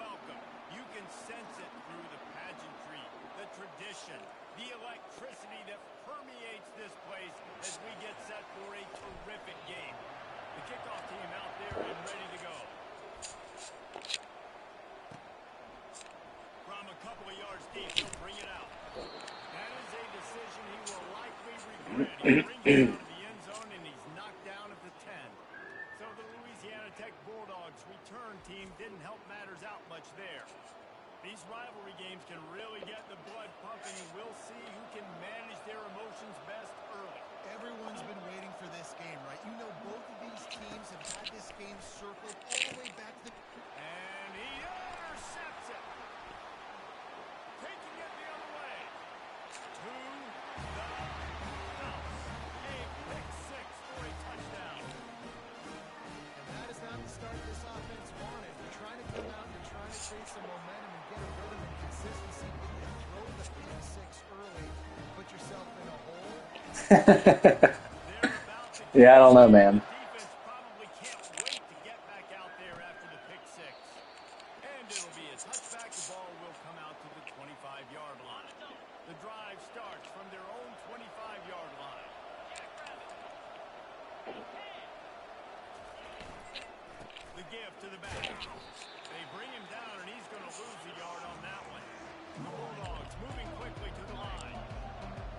welcome. You can sense it through the pageantry, the tradition, the electricity that permeates this place as we get set for a terrific game. The kickoff team out there and ready to go. From a couple of yards deep, he'll bring it out. That is a decision he will likely regret. He brings it out of the end zone, and he's knocked down at the 10. So the Louisiana Tech Bulldogs return team didn't help matters out much there. These rivalry games can really get the blood pumping, and we'll see who can manage their emotions best early. Everyone's been waiting for this game, right? You know both of these teams have had this game circled all the way back to the... And he intercepts it. Taking it the other way. To the house. A pick six for a touchdown. And that is not the start this offense wanted. You're trying to come out, you're trying to create some momentum and get a rhythm and consistency. But you throw the pick six early, put yourself in a hole. Yeah, I don't know, man. Defense probably can't wait to get back out there after the pick six. And it'll be a touchback. The ball will come out to the 25-yard line. The drive starts from their own 25-yard line. The give to the back. They bring him down, and he's going to lose a yard on that one. The Bulldogs moving quickly to the line.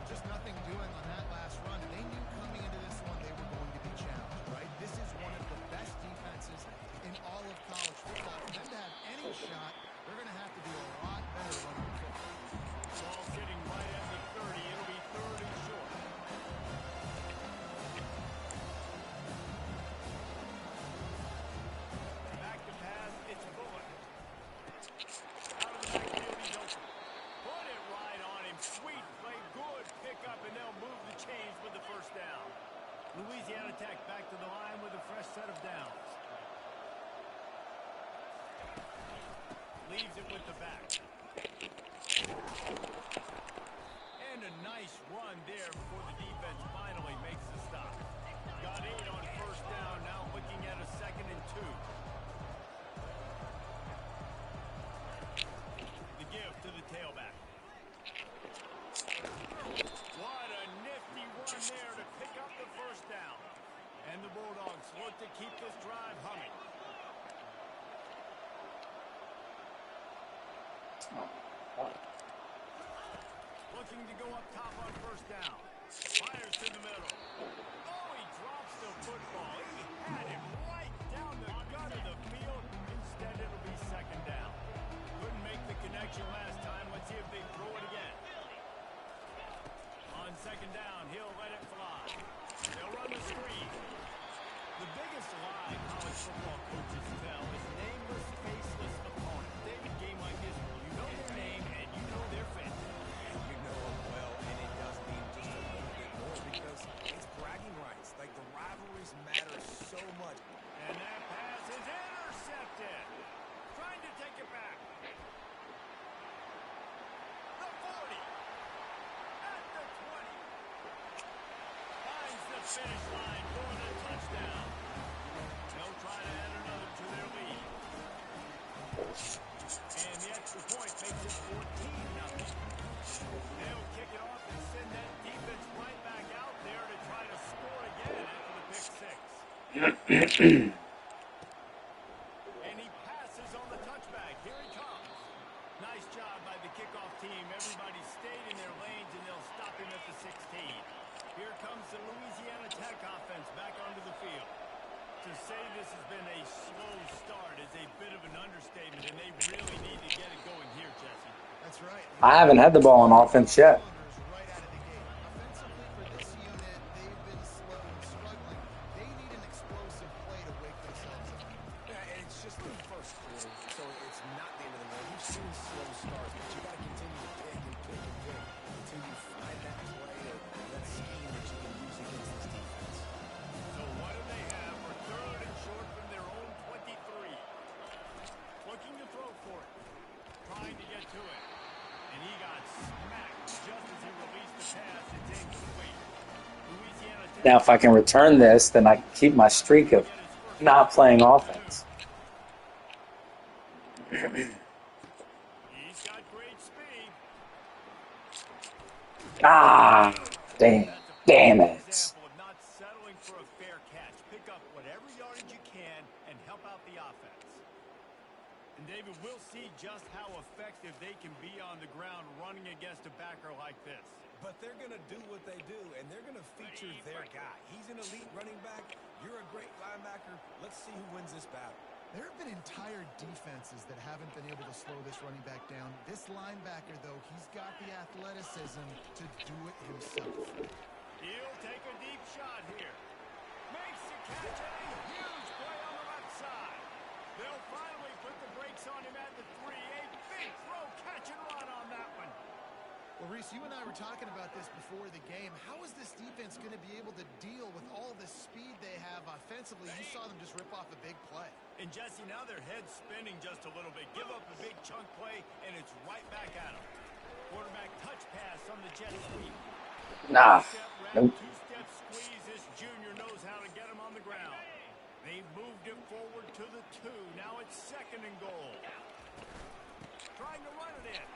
Just nothing doing on that last run. They knew coming into this one they were going to be challenged, right? This is one of the best defenses in all of college football. For them to have any shot, they're going to have to do a lot better running the football. Ball sitting right at the 30. It'll be third and short. Back to pass. It's Bullock. Out of the backfield, he's open. Put it right on him. Sweet play. Good pickup, and they'll move the chains with the first down. Louisiana Tech back to the line with a fresh set of downs. Leaves it with the back. And a nice run there before the defense finally makes the stop. Got 8 on first down, now looking at a 2nd and 2. The give to the tailback. What a nifty run there to pick up the first down. And the Bulldogs look to keep this drive humming. Looking to go up top on first down. Fires to the middle. Oh, he drops the football. He had it right down the gut of the field. Instead, it'll be 2nd down. Couldn't make the connection last time. Let's see if they throw it again. On 2nd down, he'll let it fly. They'll run the screen. The biggest lie college football coaches tell is nameless, faceless opponent. David, game like this, you know their name and you know their face. And you know them well, and it does mean just a little bit more because it's bragging rights. Like, the rivalries matter so much. And that pass is intercepted. Trying to take it back. The 40. At the 20. Finds the finish line for the touchdown. They'll try to add another to their lead. And the extra point makes it 14-0. They'll kick it off and send that defense right back out there to try to score again after the pick six. And he passes on the touchback. Here he comes. Nice job by the kickoff team. Everybody stayed in their lanes, and they'll stop him at the 16. Here comes the Louisiana Tech offense back onto the field. To say this has been a slow start is a bit of an understatement, and they really need to get it going here, Jesse. That's right. I haven't had the ball on offense yet. Right out of the gate. Offensively for this unit, they've been slow and struggling. They need an explosive play to wake themselves up. Yeah, and it's just the first quarter, so it's not the end of the road. We've seen slow starts, but you got to continue to pick and pick and pick until you find that play or that scheme that you can use against this defense. So what do they have for 3rd and short from their own 23? Looking to throw for it. Trying to get to it. And he got smacked just as he released the pass. It's incomplete. Louisiana Tech. Now, if I can return this, then I can keep my streak of not playing offense. great speed. Ah, damn. That's a Damn perfect it. example of not settling for a fair catch. Pick up whatever yardage you can and help out the offense. And David, we'll see just how effective they can be on the ground running against a backer like this. But they're going to do what they do, and they're going to feature their guy. He's an elite running back. You're a great linebacker. Let's see who wins this battle. There have been entire defenses that haven't been able to slow this running back down. This linebacker, though, he's got the athleticism to do it himself. He'll take a deep shot here. Makes the catch, and a huge play on the left side. They'll finally put the brakes on him at the 3. A big throw, catch and run on that one. Well, Reese, you and I were talking about this before the game. How is this defense going to be able to deal with all the speed they have offensively? You saw them just rip off a big play. And Jesse, now their head's spinning just a little bit. Give up a big chunk play, and it's right back at them. Quarterback touch pass on the jet sweep. Nah. Two-step wrap, Nope. two-step squeeze. This junior knows how to get him on the ground. They've moved it forward to the 2. Now it's 2nd and goal. Trying to run it in.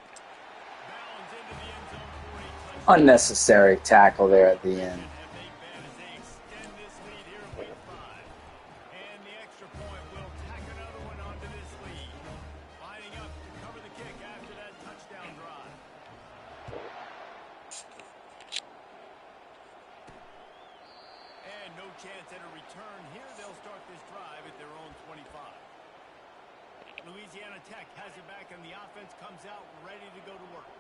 Bounds into the end zone for a touchdown. Unnecessary tackle there at the end. Have they been as they extend this lead here in week 5. And the extra point will tack another one onto this lead. Lining up to cover the kick after that touchdown drive. And no chance at a return here. They'll start this drive at their own 25. Louisiana Tech has it back, and the offense comes out ready to go to work.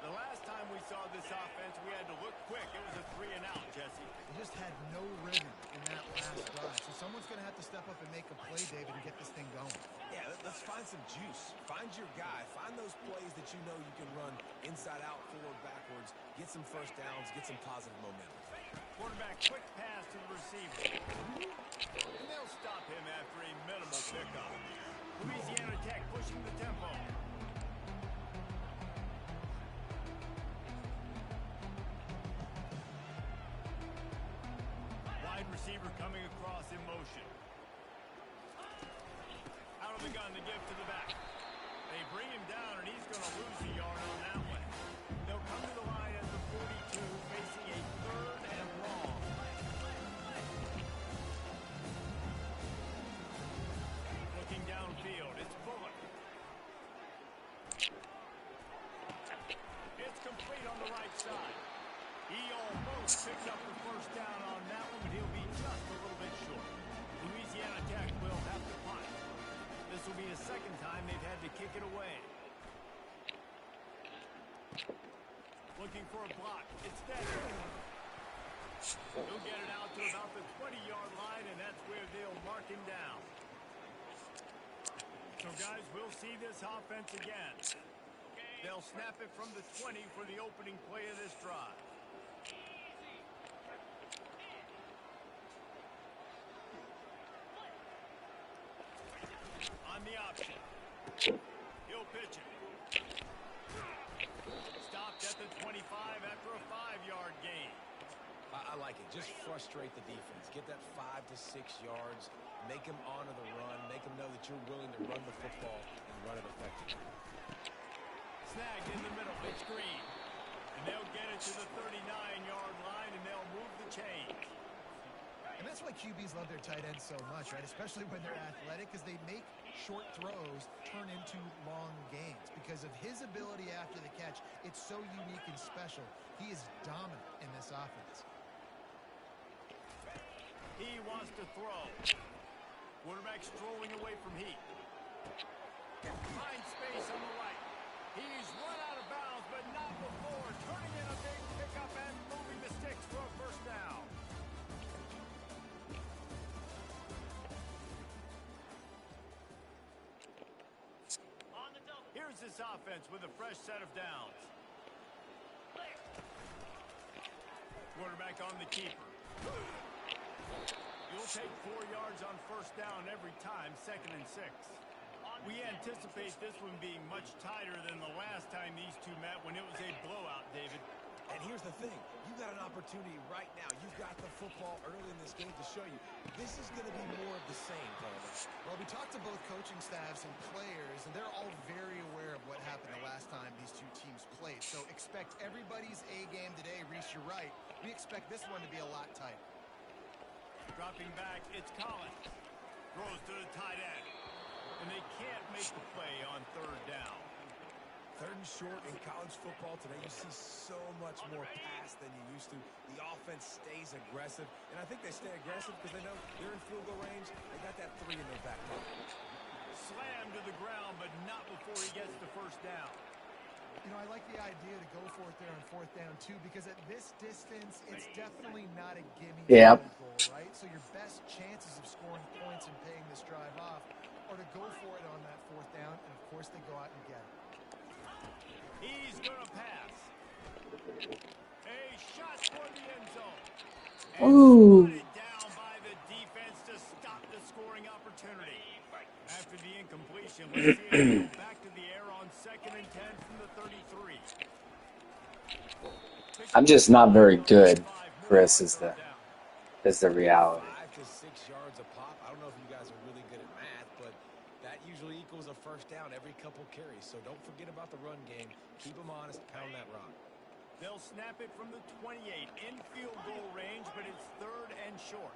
The last time we saw this offense, we had to look quick. It was a 3 and out, Jesse. They just had no rhythm in that last drive. So someone's going to have to step up and make a play, David, and get this thing going. Yeah, let's find some juice. Find your guy. Find those plays that you know you can run inside out, forward, backwards. Get some first downs. Get some positive momentum. Quarterback quick pass to the receiver. And they'll stop him after a minimal pickup. Louisiana Tech pushing the tempo. Wide receiver coming across in motion. Out of the gun to give to the back. They bring him down, and he's going to lose a yard on that one. They'll come to the line at the 42, facing a 3rd and long. Looking downfield, it's Bullock. It's complete on the right side. He almost picked up the first down on that one, but he'll be just a little bit short. Louisiana Tech will have to punt. This will be the 2nd time they've had to kick it away. Looking for a block. It's there. He'll get it out to about the 20-yard line, and that's where they'll mark him down. So, guys, we'll see this offense again. They'll snap it from the 20 for the opening play of this drive. On the option. He'll pitch it. Stopped at the 25 after a 5-yard gain. I like it. Just frustrate the defense. Get that 5 to 6 yards. Make them honor the run. Make them know that you're willing to run the football and run it effectively. Snagged in the middle. It's Green. And they'll get it to the 39-yard line, and they'll move the chains. And that's why QBs love their tight ends so much, right? Especially when they're athletic, because they make short throws turn into long gains. Because of his ability after the catch, it's so unique and special. He is dominant in this offense. He wants to throw. Quarterback strolling away from Heat. Finds space on the right. He's run out of bounds, but not before. Turning in a big pickup and moving the sticks for a first down. Here's this offense with a fresh set of downs. Quarterback on the keeper. You'll take 4 yards on first down every time, 2nd and 6. We anticipate this one being much tighter than the last time these two met when it was a blowout, David. And here's the thing. You've got an opportunity right now. You've got the football early in this game to show you. This is going to be more of the same, Palmer. Well, we talked to both coaching staffs and players, and they're all very aware of what happened the last time these two expect everybody's A game today, Reese, you're right. We expect this one to be a lot tighter. Dropping back, it's Collins. Throws to the tight end. And they can't make the play on third down. Third and short in college football today, you see so much more pass than you used to. The offense stays aggressive, and I think they stay aggressive because they know they're in field goal range. They got that 3 in their back pocket. Slammed to the ground, but not before he gets the first down. You know, I like the idea to go for it there on fourth down, too, because at this distance, it's definitely not a gimme Yep. field goal, right? So your best chances of scoring points and paying this drive off are to go for it on that fourth down, and, of course, they go out and get it. He's going to pass. A shot toward the end zone. And Ooh. swatted down by the defense to stop the scoring opportunity. After the incompletion, let's see him go back to the air on 2nd and 10 from the 33. I'm just not very good, Chris, is the reality. 5 to 6 yards a pop. I don't know if you guys are really good at math, but that usually equals a first down every couple carries. So don't forget about the run game. Keep them honest. Pound that rock. They'll snap it from the 28 in field goal range, but it's 3rd and short.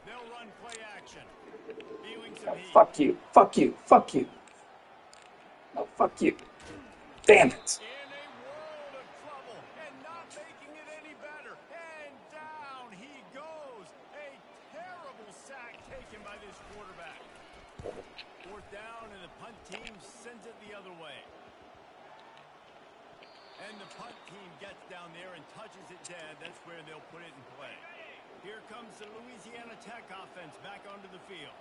They'll run play action. Feeling some heat. Fuck you. Fuck you. Fuck you. No, fuck you. Damn it. In a world of trouble and not making it any better. And down he goes. A terrible sack taken by this quarterback. 4th down, and the punt team sends it the other way. And the punt team gets down there and touches it dead. That's where they'll put it in play. Here comes the Louisiana Tech offense back onto the field.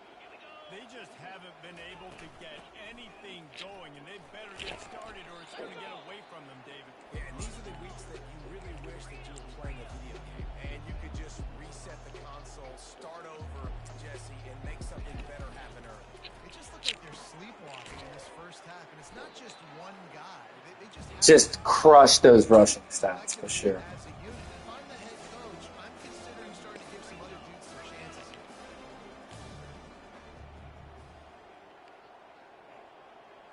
They just haven't been able to get anything going, and they better get started or it's going to get away from them, David. Yeah, and these are the weeks that you really wish that you were playing a video game. And you could just reset the console, start over, Jesse, and make something better happen early. It just looks like they're sleepwalking in this first half, and it's not just one guy. They Just crush those rushing stats for sure. As a unit, if I'm the head coach, I'm considering starting to give some other dudes some chances here.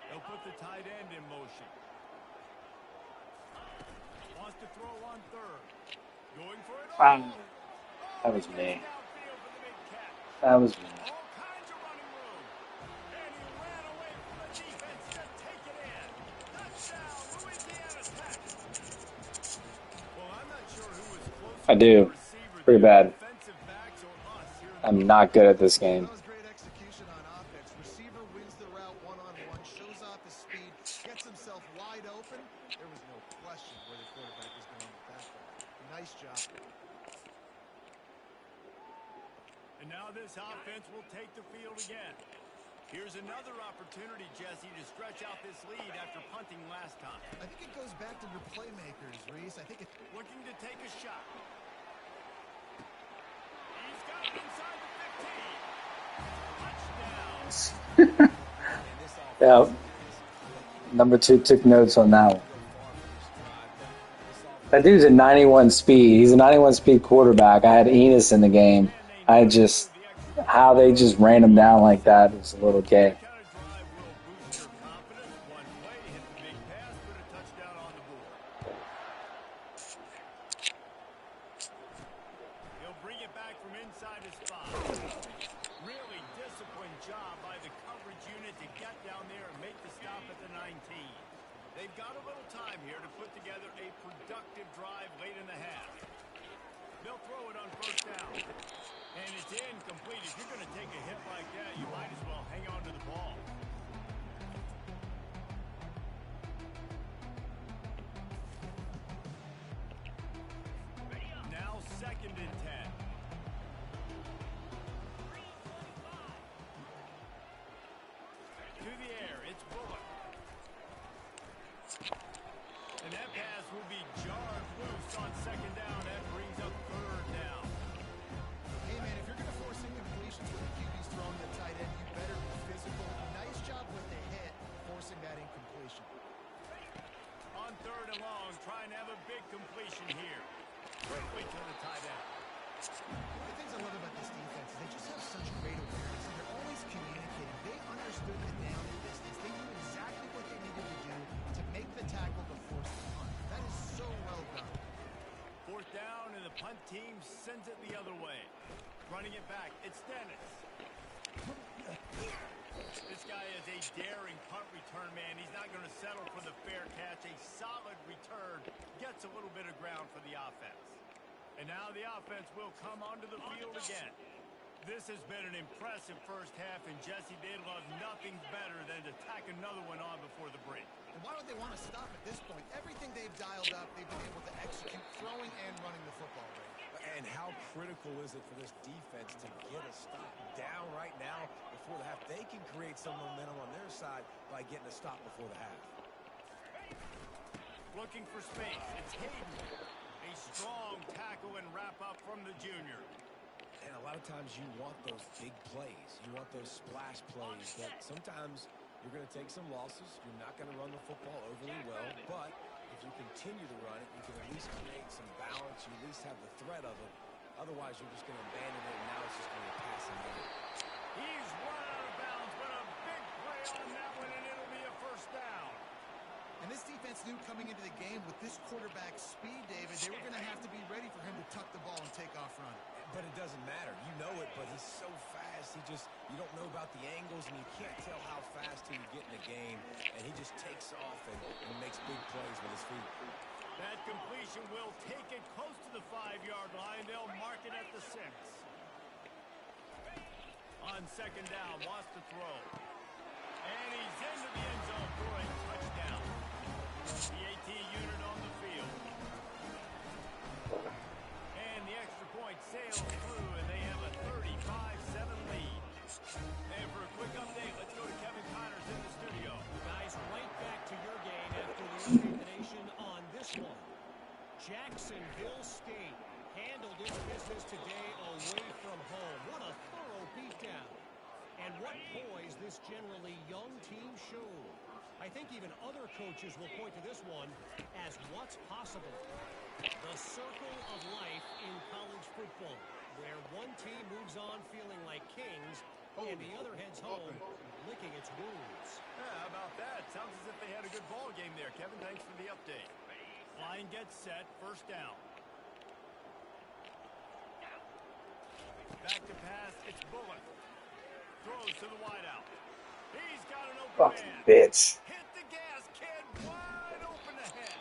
They'll put the tight end in motion. Wants to throw on 3rd. Going for it. Wow. That was me. Downfield for the big catch. That was me. All kinds of running room. And he ran away from the defense to take it in. Touchdown, Louisiana Tech. Well, I'm not sure who was closer I do. to the receiver Pretty there, bad. defensive backs or us here in the I'm not good at this game. That was great execution on offense. Receiver wins the route one-on-one, shows off his speed, gets himself wide open. There was no question where the quarterback was going with that ball. Nice job. And now this offense will take the field again. Here's another opportunity, Jesse, to stretch out this lead after punting last time. I think it goes back to your playmakers, Reese. I think it's Looking to take a shot. He's got it inside the 15. Touchdown. Yeah. Number 2 took notes on that one. That dude's a 91 speed. He's a 91 speed quarterback. I had Enos in the game. How they just ran him down like that was a little gay. That kind of drive will boost your confidence. One play, hit the big pass, put a touchdown on the board. He'll bring it back from inside his spot. Really disciplined job by the coverage unit to get down there and make the stop at the 19. They've got a little time here to put together a productive drive late in the half. They'll throw it on 1st down. And it's incomplete. If you're going to take a hit like that, you might as well hang on to the ball. Now 2nd and 10. To the air, it's Bullock. And that pass will be jarred loose on 2nd down. That brings up 3rd down. hey, man, if you're going to force incompletions when the QB's throwing the tight end, you better be physical. Nice job with the hit, forcing that incompletion. On 3rd and long, trying to have a big completion here. Quickly to the tight end. One of the things I love about this defense is they just have such great awareness, and they're always communicating. They understood the down and distance. They knew exactly what they needed to do to make the tackle sends it the other way. Running it back, it's Dennis. This guy is a daring punt return man. He's not going to settle for the fair catch. A solid return gets a little bit of ground for the offense. And now the offense will come onto the field again. This has been an impressive first half, and Jesse, they'd love nothing better than to tack another one on before the break. And why would they want to stop at this point? Everything they've dialed up, they've been able to execute throwing and running the football. And how critical is it for this defense to get a stop down right now before the half? They can create some momentum on their side by getting a stop before the half. Looking for space. It's Hayden. A strong tackle and wrap up from the junior. And a lot of times you want those big plays. You want those splash plays that sometimes you're going to take some losses. You're not going to run the football overly well, but if you continue to run it, you can at least create some balance. You at least have the threat of it. Otherwise, you're just going to abandon it, and now it's just going to be a passing game. He's run out of bounds, but a big play on that one, and it'll be a first down. And this defense knew coming into the game with this quarterback's speed, David, they were going to have to be ready for him to tuck the ball and take off running. But it doesn't matter. You know it, but he's so fast. You don't know about the angles, and you can't tell how fast he would get in the game. And he just takes off and makes big plays with his feet. That completion will take it close to the 5-yard line. They'll mark it at the 6. On second down, wants to throw. And he's into the end zone for a touchdown. The AT unit on the field. And the extra point sails through, and they have a 35-7 lead. And for a quick update, let's go to Kevin Connors in the studio. Guys, right back to your game after the elimination on this one. Jacksonville State handled its business today away from home. What a thorough beatdown. And what poise this generally young team showed. I think even other coaches will point to this one as what's possible. The circle of life in college football, where one team moves on feeling like kings and the other heads home licking its wounds. Yeah, how about that? Sounds as if they had a good ball game there. Kevin, thanks for the update. Line gets set, first down. Back to pass, it's Bullock. Throws to the wideout. He's got an open Fucking man. bitch. Hit the gas, kid. Wide open ahead.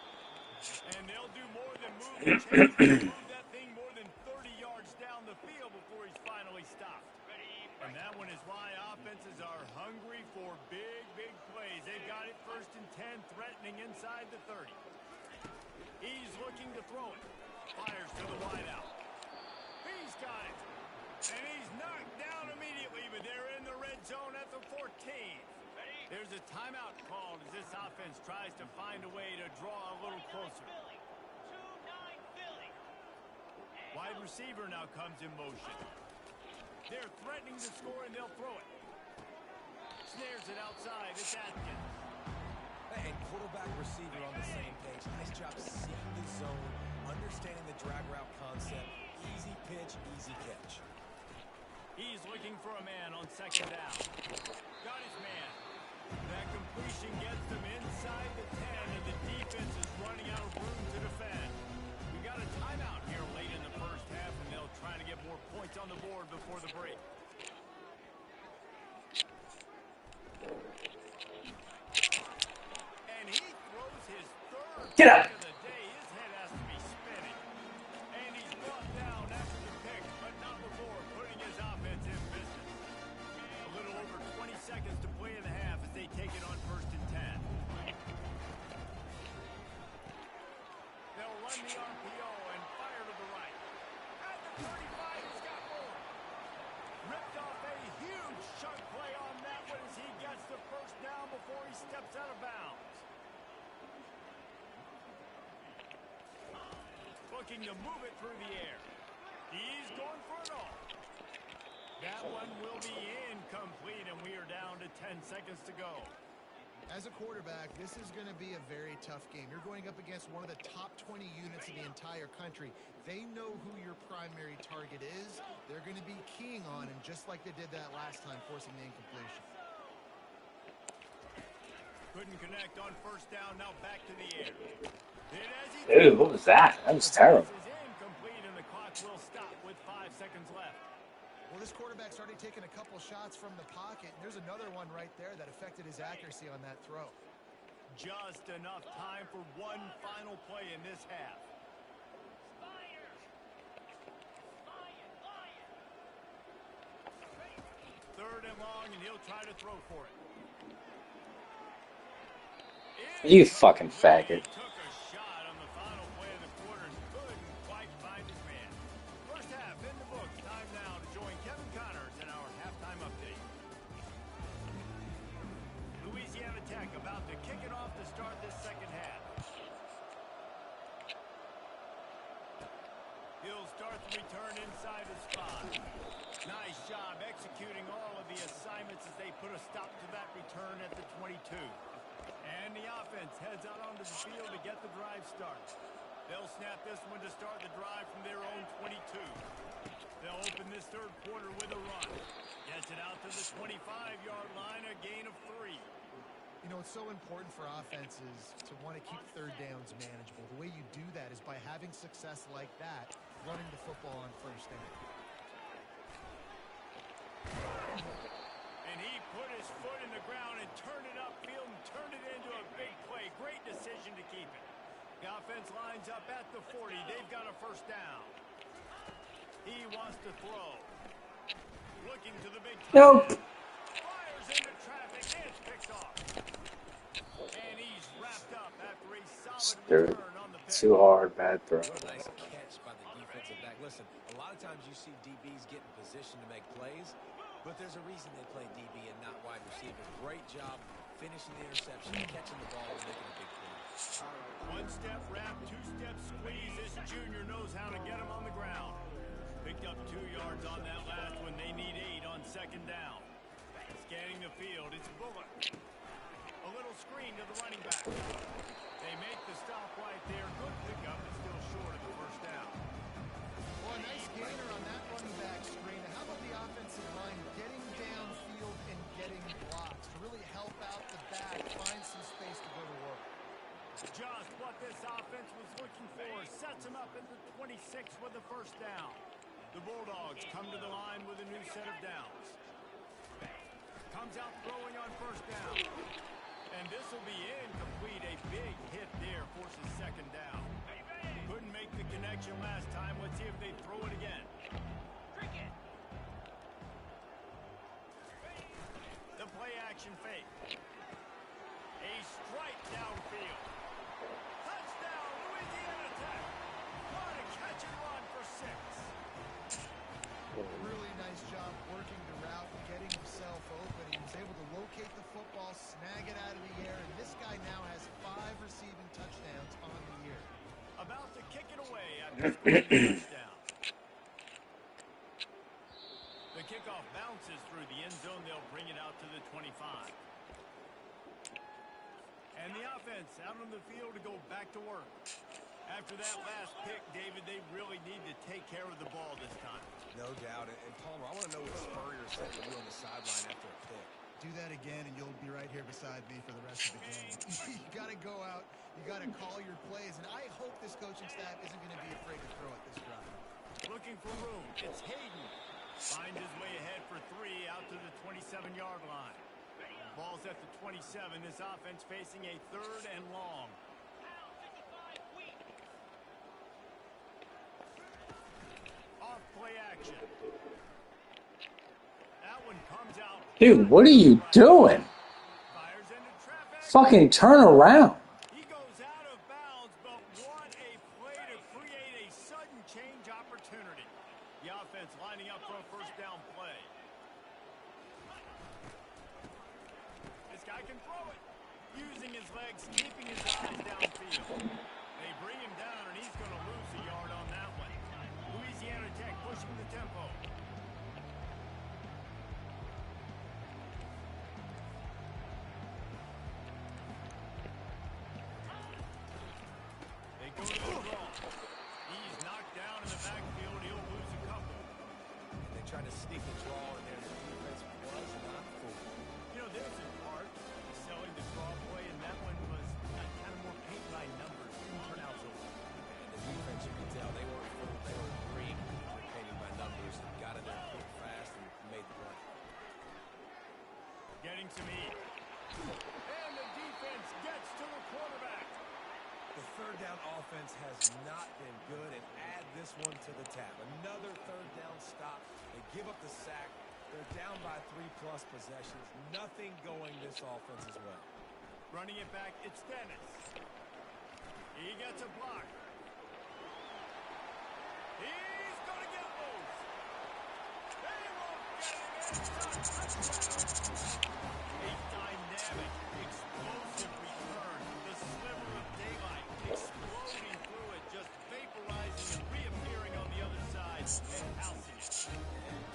And they'll do more than move the chains. They'll move that thing more than 30 yards down the field before he's finally stopped. And that one is why offenses are hungry for big, big plays. They've got it first and 10, threatening inside the 30. He's looking to throw it. Fires to the wideout. He's got it. And he's knocked down immediately, but they're in the red zone at the 14. There's a timeout called as this offense tries to find a way to draw a little closer. Wide receiver now comes in motion. They're threatening to score, and they'll throw it. Snares it outside. It's Atkins. And quarterback receiver on the same page. Nice job seeing the zone, understanding the drag route concept. Easy pitch, easy catch. He's looking for a man on second down. Got his man. That completion gets them inside the 10, and the defense is running out of room to defend. We got a timeout here late in the first half, and they'll try to get more points on the board before the break. And he throws his third Get up. pick of the day. His head has to be spinning. And he's brought down after the pick, but not before putting his offense in business. A little over 20 seconds to play in the half as they take it on first and 10. They'll run the RPO and fire to the right. At the 35, he's got more. Ripped off a huge chunk play on that one as he gets the first down before he steps out of bounds. Looking to move it through the air. He's going for it all. That one will be incomplete, and we are down to 10 seconds to go. As a quarterback, this is going to be a very tough game. You're going up against one of the top 20 units in the entire country. They know who your primary target is. They're going to be keying on him, just like they did that last time, forcing the incompletion. Couldn't connect on first down, now back to the air. Dude, what was that? That was terrible. This is incomplete, and the clock will stop with 5 seconds left. Well, this quarterback's already taken a couple shots from the pocket. And there's another one right there that affected his accuracy on that throw. Just enough time for one final play in this half. Third and long, and he'll try to throw for it. You fucking faggot. He took a shot on the final play of the quarter and couldn't quite find his man. First half in the books. Time now to join Kevin Connors in our halftime update. Louisiana Tech about to kick it off to start this second half. He'll start the return inside the spot. Nice job executing all of the assignments as they put a stop to that return at the 22. And the offense heads out onto the field to get the drive started. They'll snap this one to start the drive from their own 22. They'll open this third quarter with a run. Gets it out to the 25-yard line, a gain of 3. You know, it's so important for offenses to want to keep third downs manageable. The way you do that is by having success like that, running the football on first down. And he put his foot in the ground and turned it upfield and turned it into a big play. Great decision to keep it. The offense lines up at the 40. They've got a first down. He wants to throw. Looking to the big play. Nope. Fires into traffic. It's picked off. And he's wrapped up after a solid return on the pick. Too hard, bad throw. What a nice catch by the defensive back. Listen, a lot of times you see DBs get in position to make plays, but there's a reason they play DB and not wide receiver. Great job finishing the interception, catching the ball, and making a big play. One-step wrap, two-step squeeze. This junior knows how to get him on the ground. Picked up 2 yards on that last one. They need 8 on second down. Scanning the field, it's Bullock. A little screen to the running back. They make the stop right there. Good pickup, but still short of the first down. Well, a nice gainer on that running back screen. How about the offensive line getting downfield and getting blocks to really help out the back, find some space to go to work? Just what this offense was looking for. Sets him up at the 26 with the first down. The Bulldogs come to the line with a new set of downs. Comes out throwing on first down. And this will be incomplete. A big hit there forces second down. Couldn't make the connection last time. Let's see if they throw it again. The play action fake. A strike downfield. Touchdown, Louisiana Tech. What a catch and run for 6. Really nice job working the route, getting himself open. He was able to locate the football, snag it out of the air, and this guy now has 5 receiving touchdowns on the year. About to kick it away after scoring the touchdown. The kickoff bounces through the end zone. They'll bring it out to the 25. And the offense out on the field to go back to work. After that last pick, David, they really need to take care of the ball this time. No doubt. And Palmer, I want to know what Spurrier said to do on the sideline after a pick. Do that again, and you'll be right here beside me for the rest of the game. You got to go out. You got to call your plays, and I hope this coaching staff isn't going to be afraid to throw at this drive. Looking for room. It's Hayden. Finds his way ahead for 3 out to the 27-yard line. Ball's at the 27. This offense facing a third and long. Off play action. That one comes out. Dude, what are you doing? Fires into traffic. Fucking turn around. He goes out of bounds, but what a play to create a sudden change opportunity. The offense lining up for a first down play. This guy can throw it. Using his legs, keeping his eyes downfield. They bring him down, and he's going to lose a yard on that one. Louisiana Tech pushing the tempo. They go to the draw. He's knocked down in the backfield. He'll lose a couple. They tried to sneak the draw in there. The defense was not fooled. You know, there's a part selling the draw play, and that one was kind of more paint by numbers. Didn't turn out so well. And the defense, you can tell, they weren't fooled. They were green. They were painting by bring some heat. And the defense gets to the quarterback. The third down offense has not been good, and add this one to the tab. Another third down stop. They give up the sack. They're down by 3+ possessions. Nothing going this offense's way. Running it back, it's Dennis. He gets a block. He's going to get loose. They won't get it. It's a touchdown. A dynamic, explosive return. The sliver of daylight exploding through it, just vaporizing and reappearing on the other side and housing it.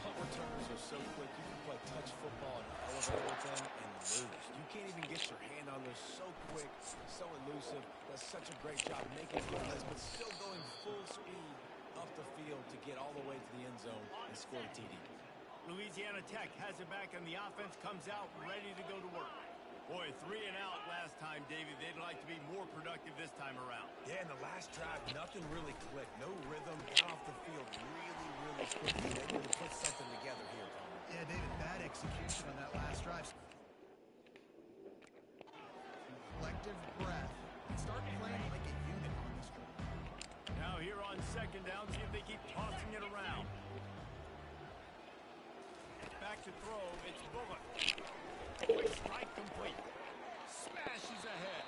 Punt returns are so quick. You can play touch football and elevator with them and lose. You can't even get your hand on them. So quick, so elusive. Does such a great job making plays, but still going full speed up the field to get all the way to the end zone and score a TD. Louisiana Tech has it back, and the offense comes out ready to go to work. Boy, 3 and out last time, David. They'd like to be more productive this time around. Yeah, in the last drive, nothing really clicked. No rhythm. Got off the field really quickly. They need to put something together here, Tom. Yeah, David, bad execution on that last drive. Collective breath and start playing like a unit on this drive. Now here on second down, see if they keep tossing it around. Back to throw, it's Bullock. Quick strike complete. Smashes ahead.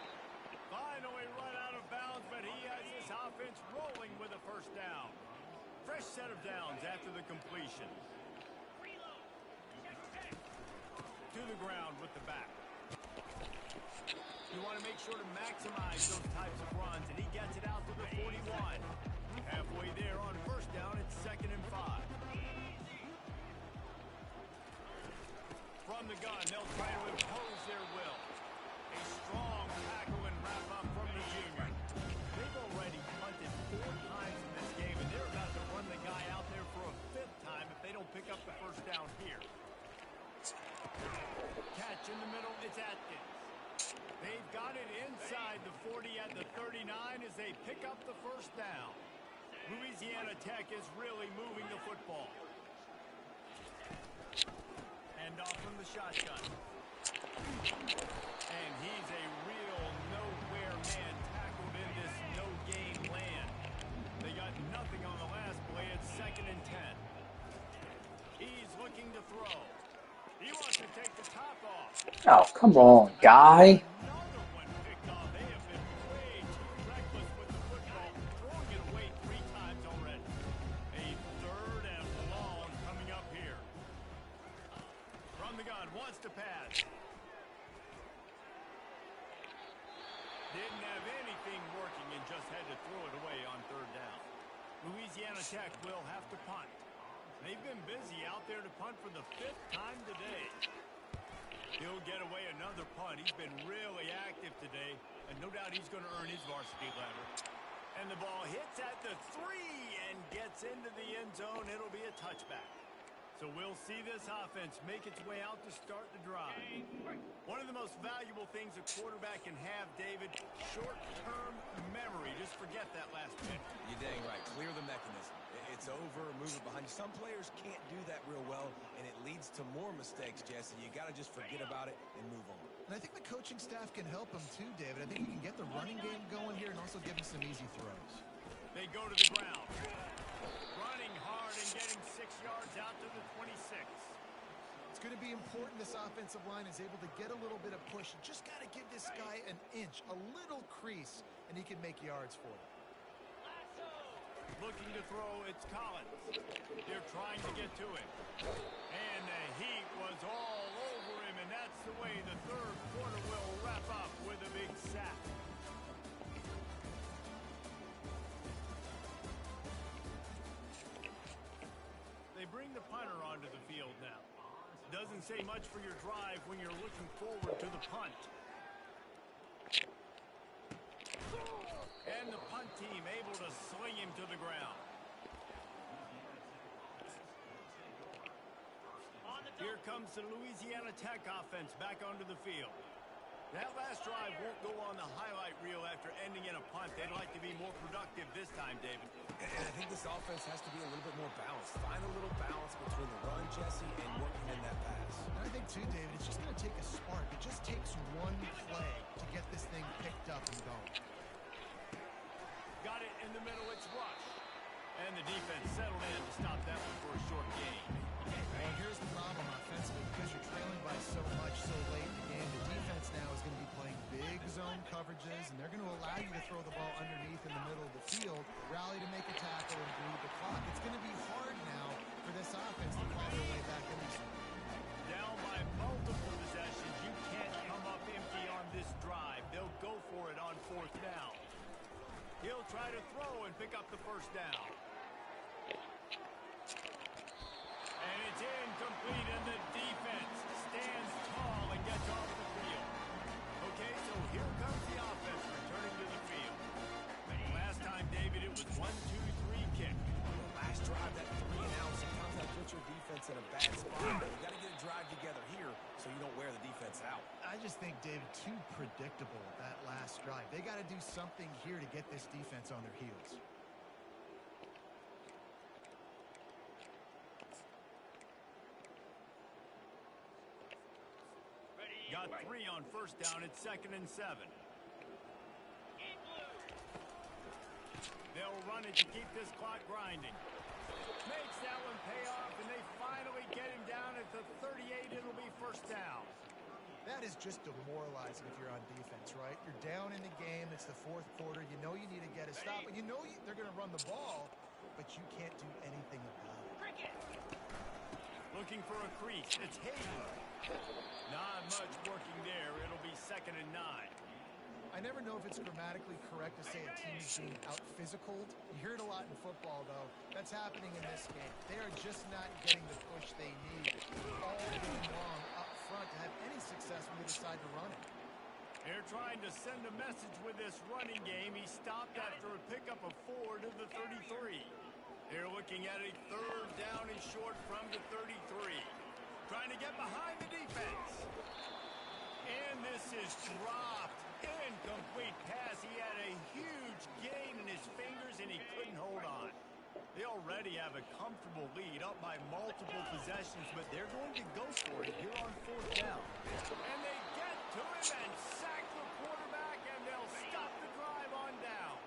Finally run out of bounds, but he has his offense rolling with a first down. Fresh set of downs after the completion. To the ground with the back. You want to make sure to maximize those types of runs, and he gets it out to the 41. Halfway there on first down, it's 2nd and 5. From the gun, they'll try to impose their will. A strong tackle and wrap up from the junior. They've already punted 4 times in this game, and they're about to run the guy out there for a 5th time if they don't pick up the first down here. Catch in the middle, it's Atkins. They've got it inside the 40 at the 39 as they pick up the first down. Louisiana Tech is really moving the football. And off from the shotgun. And he's a real nowhere man tackled in this no-game land. They got nothing on the last play. It's 2nd and 10. He's looking to throw. He wants to take the top off. Oh, come on, guy. Another one picked off. They have been way too reckless with the football, throwing it away 3 times already. A 3rd and long coming up here. From the gun, wants to pass. Didn't have anything working and just had to throw it away on 3rd down. Louisiana Tech will have to punt. They've been busy out there to punt for the 5th time today. He'll get away another punt. He's been really active today, and no doubt he's going to earn his varsity ladder. And the ball hits at the 3 and gets into the end zone. It'll be a touchback. So we'll see this offense make its way out to start the drive. One of the most valuable things a quarterback can have, David, short-term memory. Just forget that last pitch. You're dang right. Clear the mechanism. It's over, move it behind you. Some players can't do that real well, and it leads to more mistakes, Jesse. You got to just forget about it and move on. And I think the coaching staff can help him too, David. I think he can get the running game going here and also give him some easy throws. They go to the ground. Running hard and getting 6 yards out to the 26. It's going to be important this offensive line is able to get a little bit of push. You just got to give this guy an inch, a little crease, and he can make yards for you. Looking to throw, it's Collins. They're trying to get to him. And the heat was all over him, and that's the way the 3rd quarter will wrap up with a big sack. They bring the punter onto the field now. Doesn't say much for your drive when you're looking forward to the punt. And the punt team able to sling him to the ground. Here comes the Louisiana Tech offense back onto the field. That last drive won't go on the highlight reel after ending in a punt. They'd like to be more productive this time, David. And I think this offense has to be a little bit more balanced. Find a little balance between the run, Jesse, and working in that pass. And I think, too, David, it's just going to take a spark. It just takes one play to get this thing picked up and going. Got it in the middle, it's Rush. And the defense settled in to stop that one for a short gain. Well, here's the problem offensively. Because you're trailing by so much so late in the game, the defense now is going to be playing big zone coverages, and they're going to allow you to throw the ball underneath in the middle of the field, rally to make a tackle, and bleed the clock. It's going to be hard now for this offense to claw their way back in this. Down by multiple possessions, you can't come up empty on this drive. They'll go for it on fourth down. He'll try to throw and pick up the first down. And it's incomplete, and the defense stands tall and gets off the field. Okay, so here comes the offense returning to the field. Last time, David, it was 1-2-3 kick. Last drive, that 3 and out, sometimes that puts your defense in a bad spot. You got to get a drive together here so you don't wear the defense out. I just think, David, too predictable that last drive. They got to do something here to get this defense on their heels. Got 3 on first down. It's 2nd and 7. They'll run it to keep this clock grinding. Makes that one pay off, and they finally get him down at the 38. It'll be first down. That is just demoralizing if you're on defense, right? You're down in the game. It's the fourth quarter. You know you need to get a stop, and you know they're going to run the ball, but you can't do anything about it. Looking for a crease. It's Hayden. Not much working there. It'll be 2nd and 9. I never know if it's grammatically correct to say a team is being out-physicaled. You hear it a lot in football, though. That's happening in this game. They are just not getting the push they need all game long up front to have any success when they decide to run it. They're trying to send a message with this running game. He stopped after a pickup of 4 to the 33. They're looking at a 3rd down and short from the 33. Trying to get behind the defense. And this is dropped. Incomplete pass. He had a huge gain in his fingers, and he couldn't hold on. They already have a comfortable lead up by multiple possessions, but they're going to go for it here on 4th down. And they get to him and sack the quarterback, and they'll stop the drive on downs.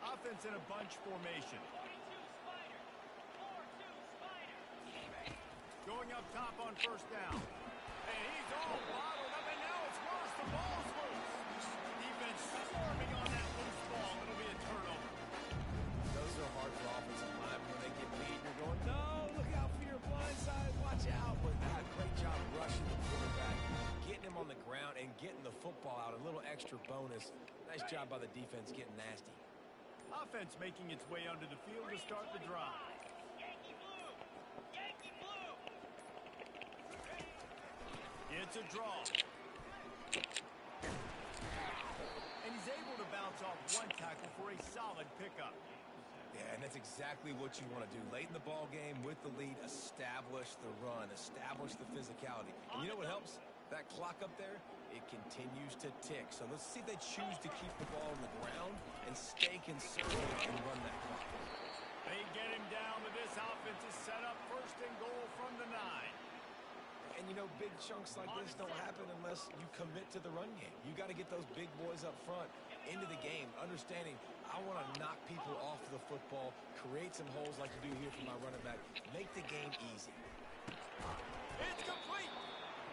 Offense in a bunch formation. Going up top on first down. And he's all bottled up, and now it's worse. The ball's loose. Defense swarming on that loose ball. It'll be a turnover. Those are hard for offensive line. When they get beat, you're going, no, look out for your blind side. Watch out. But great job rushing the quarterback, getting him on the ground, and getting the football out. A little extra bonus. Nice job by the defense getting nasty. Offense making its way onto the field to start the drive. It's a draw. And he's able to bounce off one tackle for a solid pickup. Yeah, and that's exactly what you want to do. Late in the ball game with the lead, establish the run, establish the physicality. And you know what helps? That clock up there, it continues to tick. So let's see if they choose to keep the ball on the ground and stay conservative and run that clock. They get him down, but this offense is set up 1st and goal from the 9. And, you know, big chunks like this don't happen unless you commit to the run game. You got to get those big boys up front into the game, understanding I want to knock people off the football, create some holes like you do here for my running back, make the game easy. It's complete.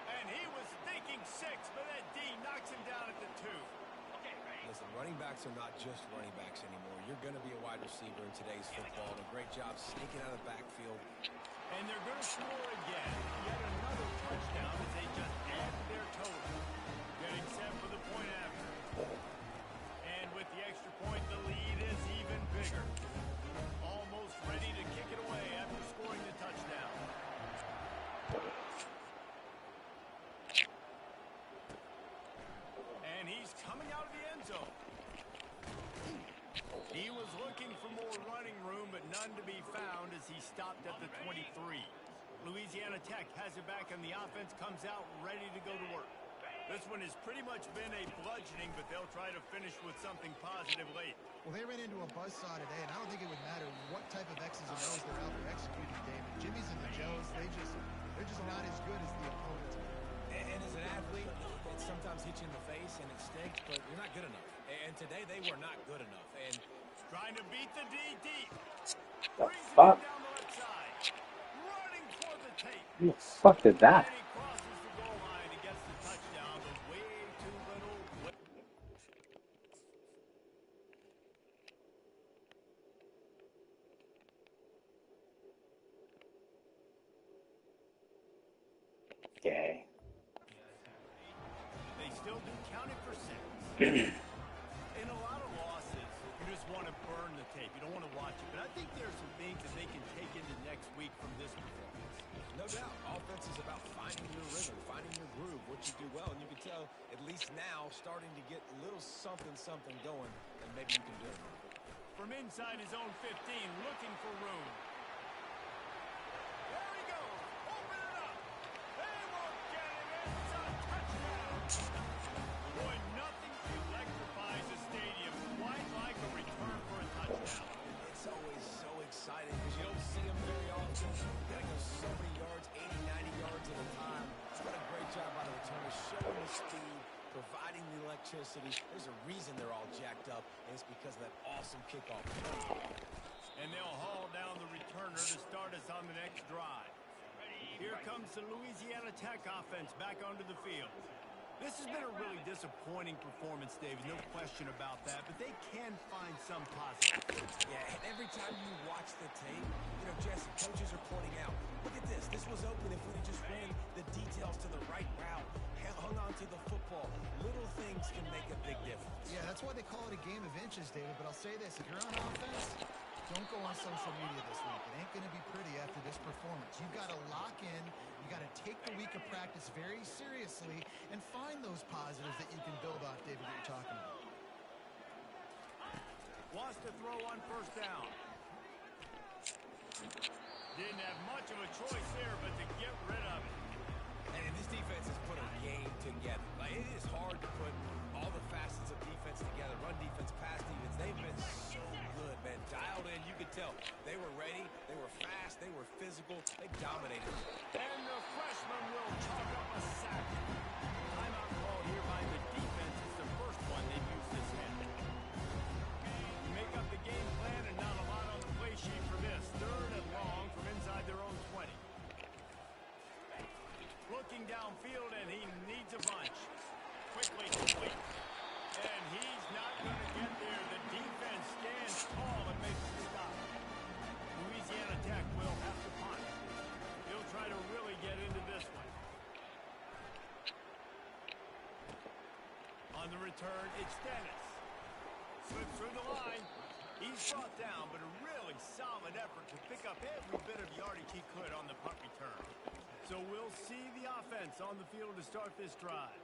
And he was thinking 6, but that D knocks him down at the 2. Listen, running backs are not just running backs anymore. You're going to be a wide receiver in today's football. And a great job sneaking out of the backfield. And they're going to score again. Yet another touchdown as they just add their total. Getting set for the point after. And with the extra point, the lead is even bigger. Almost ready to kick it away after scoring the touchdown. And he's coming out of the end zone. He was looking for more running room, but none to be found as he stopped at the 23. Louisiana Tech has it back, and the offense comes out ready to go to work. This one has pretty much been a bludgeoning, but they'll try to finish with something positive late. Well, they ran into a buzzsaw today, and I don't think it would matter what type of X's and O's they're out there executing, David. Jimmy's and the Joes, they're just not as good as the opponents are. And as an athlete, it sometimes hits you in the face and it stinks, but you're not good enough. And today they were not good enough. And trying to beat the D deep. The Brings it fuck? down the left side. Running for the tape. Who the fuck did that? And he crosses the goal line and gets the touchdown, but way too little. Gay. They still do count it for 6. In a lot of losses, you just want to burn the tape. You don't want to watch it. But I think there's some things that they can take into next week from this performance. no doubt, offense is about finding your rhythm, finding your groove, what you do well. And you can tell, at least now, starting to get a little something going, and maybe you can do it. From inside his own 15, looking for room. There he goes. Open it up. They won't get him. It's a touchdown. Boy, nothing electrifies a stadium quite like a return for a touchdown. It's always so exciting because you don't see them very often. You got to go so many yards, 80, 90 yards at a time. What a great job by the returners, showing the speed, providing the electricity. There's a reason they're all jacked up, and it's because of that awesome kickoff. And they'll haul down the returner to start us on the next drive. Here comes the Louisiana Tech offense back onto the field. This has been a really disappointing performance, David, no question about that, but they can find some positive. Yeah, and every time you watch the tape, you know, Jesse, coaches are pointing out, look at this. This was open if we'd just ran the details to the right route, hung on to the football. Little things can make a big difference. Yeah, that's why they call it a game of inches, David. But I'll say this, if you're on offense, don't go on social media this week. It ain't going to be pretty after this performance. You've got to lock in. You got to take the week of practice very seriously and find those positives that you can build off, David, that you're talking about. Wants to throw on first down. Didn't have much of a choice there, but to get rid of it. And this defense has put a game together. Like, it is hard to put all the facets of defense together. Run defense, pass defense. They've been so good, man. Dialed in, you could tell. They were ready. They were fast. They were physical. They dominated. And the freshman will chalk up a sack. Timeout called here by the defense. It's the first one they've used this hit. You make up the game plan and not a lot on the play sheet for this. 3rd and long from inside their own 20. Looking downfield, and he needs a bunch. Quickly complete. And he's not going to get there. The defense stands tall and makes the stop. Louisiana Tech will have to punt. He'll try to really get into this one. On the return, it's Dennis. Slips through the line. He's brought down, but a really solid effort to pick up every bit of yardage he could on the punt return. So we'll see the offense on the field to start this drive.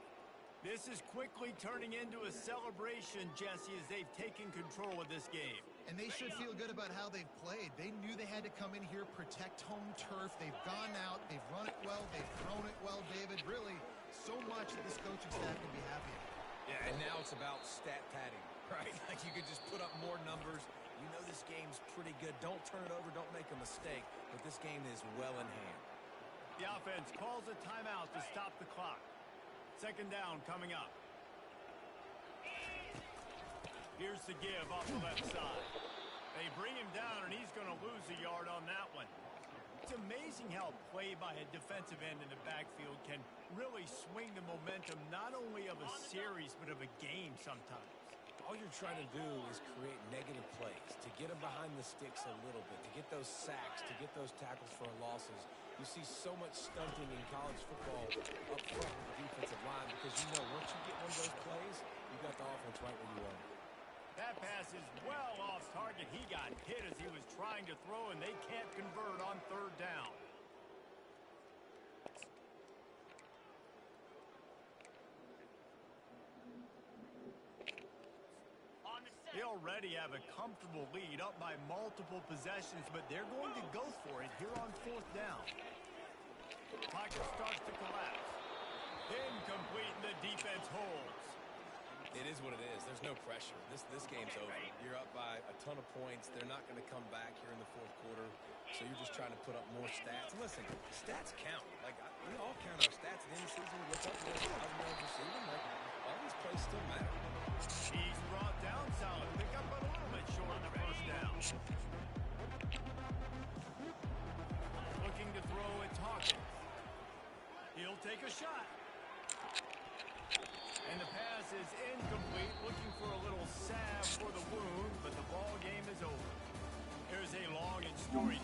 This is quickly turning into a celebration, Jesse, as they've taken control of this game. And they should feel good about how they've played. They knew they had to come in here, protect home turf. They've gone out, they've run it well, they've thrown it well, David. Really, so much that this coaching staff can be happy about. Yeah, and now it's about stat padding, right? Like, you could just put up more numbers. You know this game's pretty good. Don't turn it over. Don't make a mistake. But this game is well in hand. The offense calls a timeout to stop the clock. 2nd down coming up. Here's the give off the left side. They bring him down, and he's going to lose a yard on that one. It's amazing how play by a defensive end in the backfield can really swing the momentum not only of a series but of a game sometimes. All you're trying to do is create negative plays, to get them behind the sticks a little bit, to get those sacks, to get those tackles for losses. You see so much stunting in college football up front with the defensive line because you know once you get one of those plays, you got the offense right where you want it. That pass is well off target. He got hit as he was trying to throw, and they can't convert on 3rd down. They already have a comfortable lead up by multiple possessions, but they're going to go for it here on 4th down. Pocket starts to collapse. Incomplete, and the defense holds. It is what it is. There's no pressure. This game's over. You're up by a ton of points. They're not going to come back here in the fourth quarter. So you're just trying to put up more stats. And listen, stats count. Like, we all count our stats. At the end of the season, we look up and we're 1,000 yards receiving. Like, all these plays still matter. He's brought down solid. Pick up a little bit short on the first down. Looking to throw, it's Hawkins. He'll take a shot. And the pass is incomplete. Looking for a little salve for the wound, but the ball game is over. Here's a long and storied